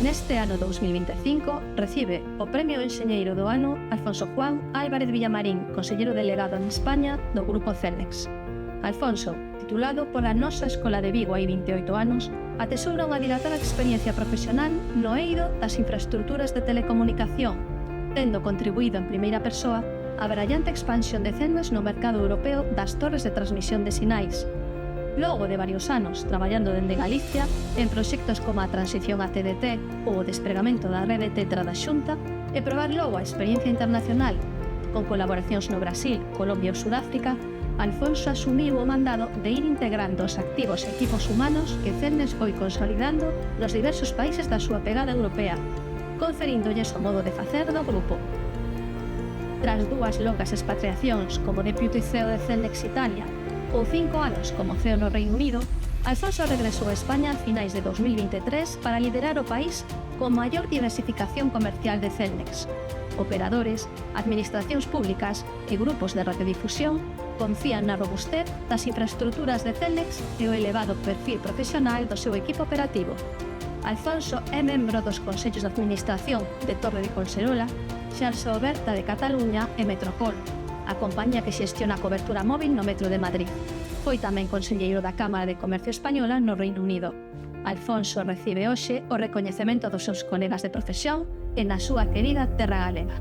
Neste ano 2025 recibe o Premio Enxeñeiro do Ano Alfonso Juan Álvarez Villamarín, conselleiro delegado en España do Grupo Celnex. Alfonso, titulado pola nosa Escola de Vigo hai 28 anos, atesoura unha dilatada experiencia profesional no eido das infraestruturas de telecomunicación, tendo contribuído en primeira persoa a brillante expansión de Celnex no mercado europeo das torres de transmisión de sinais. Logo de varios anos traballando dende Galicia en proxectos como a transición a TDT ou o despregamento da rede Tetra da Xunta e probar logo a experiencia internacional con colaboracións no Brasil, Colombia ou Sudáfrica, Alfonso asumiu o mandado de ir integrando os activos e equipos humanos que Celnex foi consolidando nos diversos países da súa pegada europea, conferiндolles o modo de facer do grupo. Tras 2 longas expatriacións como Deputy CEO de Celnex Italia ou 5 anos como CEO no Reino Unido, Alfonso regresou a España a finais de 2023 para liderar o país con maior diversificación comercial de Celnex. Operadores, administracións públicas e grupos de radiodifusión confían na robustez das infraestruturas de Celnex e o elevado perfil profesional do seu equipo operativo. Alfonso é membro dos Consellos de Administración de Torre de Collserola, Xarxa Oberta de Cataluña e Metropol, a compañía que xestiona a cobertura móvil no Metro de Madrid. Foi tamén conselleiro da Cámara de Comercio Española no Reino Unido. Alfonso recibe hoxe o recoñecemento dos seus colegas de profesión e na súa querida terra galega.